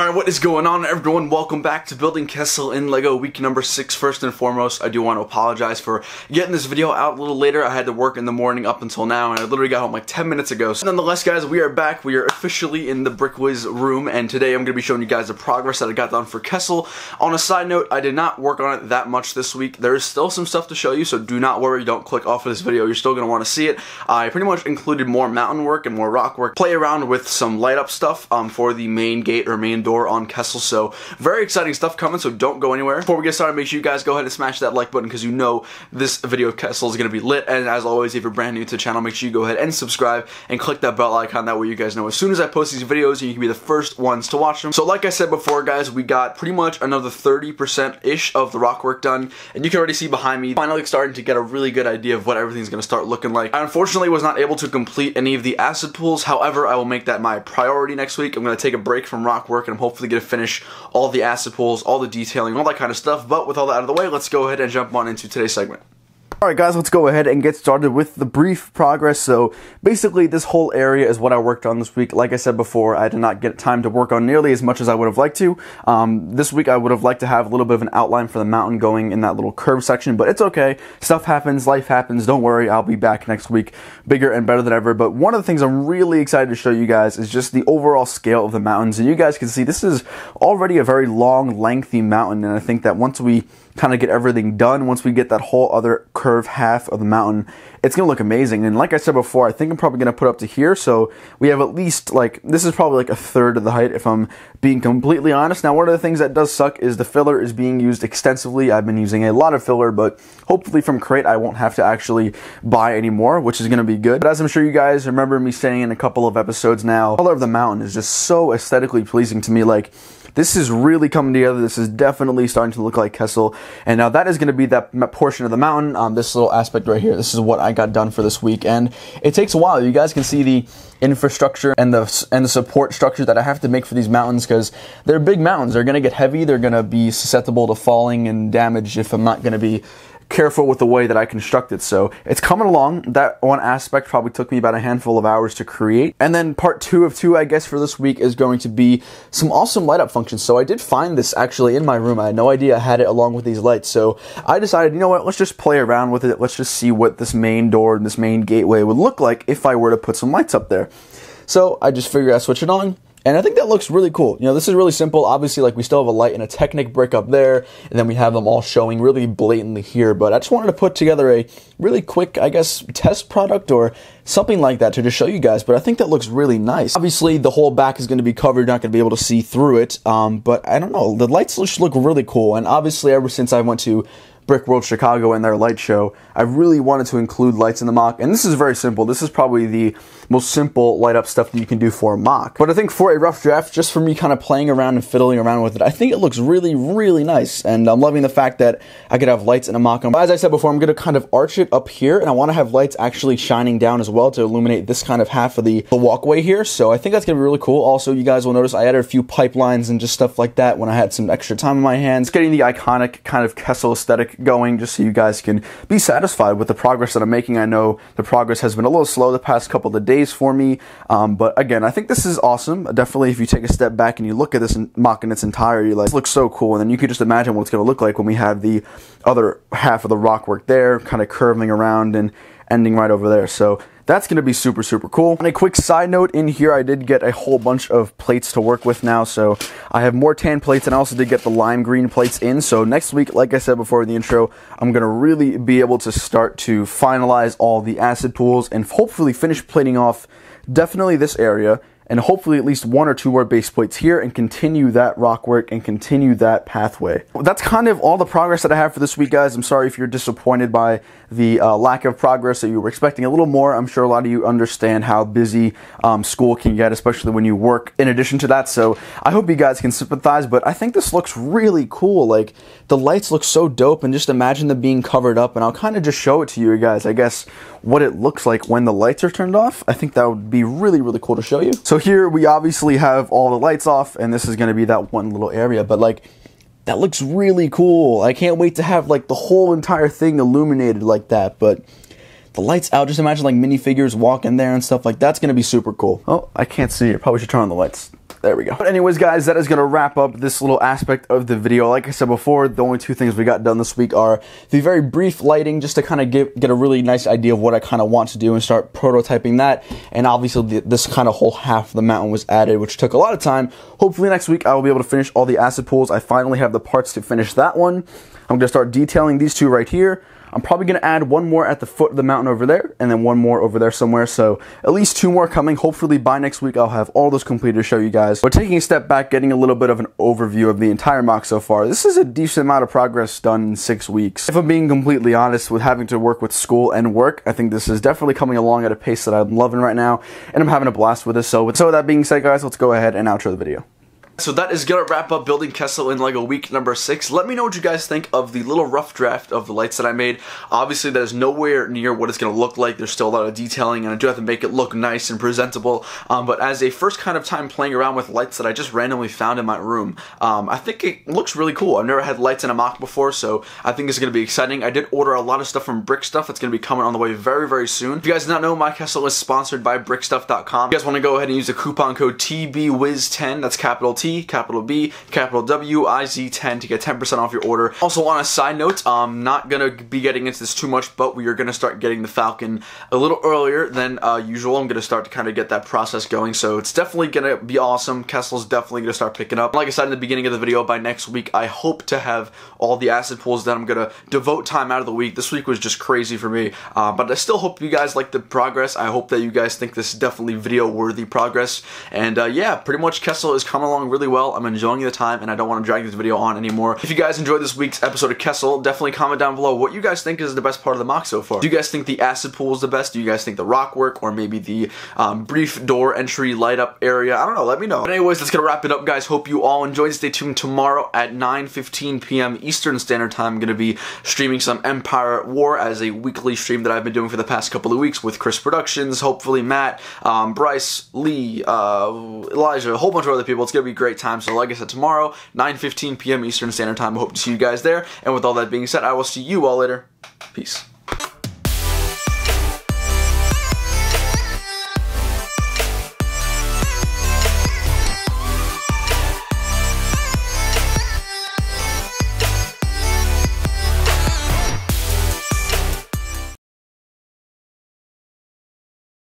Alright, what is going on, everyone? Welcome back to Building Kessel in LEGO week number 6. First and foremost, I do want to apologize for getting this video out a little later. I had to work in the morning up until now, and I literally got home like 10 minutes ago. So nonetheless, guys, we are back. We are officially in the TheBrickWiz room, and today I'm going to be showing you guys the progress that I got done for Kessel. On a side note, I did not work on it that much this week. There is still some stuff to show you, so do not worry. Don't click off of this video. You're still going to want to see it. I pretty much included more mountain work and more rock work. Play around with some light up stuff for the main gate or main door on Kessel. So very exciting stuff coming, so don't go anywhere. Before we get started, make sure you guys go ahead and smash that like button because you know this video of Kessel is going to be lit. And as always, if you're brand new to the channel, make sure you go ahead and subscribe and click that bell icon. That way you guys know as soon as I post these videos and you can be the first ones to watch them. So like I said before, guys, we got pretty much another 30%-ish of the rock work done, and you can already see behind me finally starting to get a really good idea of what everything's going to start looking like. I unfortunately was not able to complete any of the acid pools. However, I will make that my priority next week. I'm going to take a break from rock work and I'm hopefully going to finish all the acid pools, all the detailing, all that kind of stuff. But with all that out of the way, let's go ahead and jump on into today's segment. Alright guys, let's go ahead and get started with the brief progress. So basically this whole area is what I worked on this week. Like I said before, I did not get time to work on nearly as much as I would have liked to. This week I would have liked to have a little bit of an outline for the mountain going in that little curve section, but it's okay. Stuff happens, life happens, don't worry, I'll be back next week bigger and better than ever. But one of the things I'm really excited to show you guys is just the overall scale of the mountains. And you guys can see this is already a very long, lengthy mountain, and I think that once we kind of get everything done, once we get that whole other curve half of the mountain, it's going to look amazing. And like I said before, I think I'm probably going to put up to here, so we have at least, like, this is probably like a third of the height if I'm being completely honest. Now, one of the things that does suck is the filler is being used extensively. I've been using a lot of filler, but hopefully from crate I won't have to actually buy any more, which is going to be good. But as I'm sure you guys remember me saying in a couple of episodes now, the color of the mountain is just so aesthetically pleasing to me. Like, this is really coming together. This is definitely starting to look like Kessel. And now that is going to be that portion of the mountain, this little aspect right here. This is what I got done for this week. And it takes a while. You guys can see the infrastructure and the support structure that I have to make for these mountains because they're big mountains. They're going to get heavy. They're going to be susceptible to falling and damage if I'm not going to be careful with the way that I construct it. So it's coming along. That one aspect probably took me about a handful of hours to create. And then part 2 of 2, I guess, for this week is going to be some awesome light up functions. So I did find this actually in my room. I had no idea I had it along with these lights. So I decided, you know what, let's just play around with it. Let's just see what this main door and this main gateway would look like if I were to put some lights up there. So I just figured I'd switch it on. And I think that looks really cool. You know, this is really simple. Obviously, like, we still have a light and a Technic brick up there, and then we have them all showing really blatantly here. But I just wanted to put together a really quick, I guess, test product or something like that to just show you guys. But I think that looks really nice. Obviously, the whole back is going to be covered. You're not going to be able to see through it. But I don't know. The lights just look really cool. And obviously, ever since I went to Brick World Chicago and their light show, I really wanted to include lights in the mock, and this is very simple. This is probably the most simple light up stuff that you can do for a mock. But I think for a rough draft, just for me kind of playing around and fiddling around with it, I think it looks really, really nice, and I'm loving the fact that I could have lights in a mock. As I said before, I'm going to kind of arch it up here, and I want to have lights actually shining down as well to illuminate this kind of half of the walkway here, so I think that's going to be really cool. Also, you guys will notice I added a few pipelines and just stuff like that when I had some extra time in my hands. Getting the iconic kind of Kessel aesthetic going, just so you guys can be satisfied with the progress that I'm making. I know the progress has been a little slow the past couple of days for me, but again, I think this is awesome. Definitely, if you take a step back and you look at this mock in its entirety, like, this looks so cool, and then you can just imagine what it's going to look like when we have the other half of the rock work there, kind of curving around and ending right over there. So that's going to be super, super cool. And a quick side note, in here I did get a whole bunch of plates to work with now. So I have more tan plates, and I also did get the lime green plates in. So next week, like I said before in the intro, I'm going to really be able to start to finalize all the acid pools and hopefully finish plating off definitely this area, and hopefully at least 1 or 2 more base plates here, and continue that rock work and continue that pathway. That's kind of all the progress that I have for this week, guys. I'm sorry if you're disappointed by the lack of progress, that you were expecting a little more. I'm sure a lot of you understand how busy school can get, especially when you work in addition to that, so I hope you guys can sympathize. But I think this looks really cool. Like, the lights look so dope, and just imagine them being covered up, and I'll kind of just show it to you guys, I guess, what it looks like when the lights are turned off. I think that would be really, really cool to show you. So here we obviously have all the lights off, and this is going to be that one little area, but like, that looks really cool. I can't wait to have like the whole entire thing illuminated like that. But the lights out, just imagine like minifigures walking there and stuff like that's going to be super cool. Oh, I can't see. I probably should turn on the lights. There we go. But anyways, guys, that is going to wrap up this little aspect of the video. Like I said before, the only two things we got done this week are the very brief lighting, just to kind of get a really nice idea of what I kind of want to do and start prototyping that. And obviously, this kind of whole half of the mountain was added, which took a lot of time. Hopefully next week, I will be able to finish all the acid pools. I finally have the parts to finish that one. I'm going to start detailing these two right here. I'm probably going to add one more at the foot of the mountain over there, and then one more over there somewhere, so at least two more coming. Hopefully by next week I'll have all those completed to show you guys. But taking a step back, getting a little bit of an overview of the entire MOC so far, this is a decent amount of progress done in 6 weeks. If I'm being completely honest, with having to work with school and work, I think this is definitely coming along at a pace that I'm loving right now, and I'm having a blast with this. So with that being said, guys, let's go ahead and outro the video. So that is going to wrap up Building Kessel in LEGO week number 6. Let me know what you guys think of the little rough draft of the lights that I made. Obviously, that is nowhere near what it's going to look like. There's still a lot of detailing, and I do have to make it look nice and presentable. But as a first kind of time playing around with lights that I just randomly found in my room, I think it looks really cool. I've never had lights in a MOC before, so I think it's going to be exciting. I did order a lot of stuff from Brick Stuff. That's going to be coming on the way very, very soon. If you guys do not know, my Kessel is sponsored by brickstuff.com. If you guys want to go ahead and use the coupon code TBWiz10, that's capital T, capital B, capital W-I-Z-10 to get 10% off your order. Also, on a side note, I'm not going to be getting into this too much, but we are going to start getting the Falcon a little earlier than usual. I'm going to start to kind of get that process going, so it's definitely going to be awesome. Kessel's definitely going to start picking up. Like I said in the beginning of the video, by next week, I hope to have all the acid pools that I'm going to devote time out of the week. This week was just crazy for me, but I still hope you guys like the progress. I hope that you guys think this is definitely video-worthy progress, and yeah, pretty much Kessel is coming along really well. I'm enjoying the time, and I don't want to drag this video on anymore. If you guys enjoyed this week's episode of Kessel, definitely comment down below what you guys think is the best part of the MOC so far. Do you guys think the acid pool is the best? Do you guys think the rock work, or maybe the brief door entry light up area? I don't know, let me know. But anyways, that's gonna wrap it up, guys. Hope you all enjoyed. Stay tuned tomorrow at 9:15 p.m. Eastern Standard Time. I'm gonna be streaming some Empire at War as a weekly stream that I've been doing for the past couple of weeks with Chris Productions, hopefully Matt, Bryce, Lee, Elijah, a whole bunch of other people. It's gonna be a great time. So like I said, tomorrow, 9:15 p.m. Eastern Standard Time. I hope to see you guys there. And with all that being said, I will see you all later. Peace.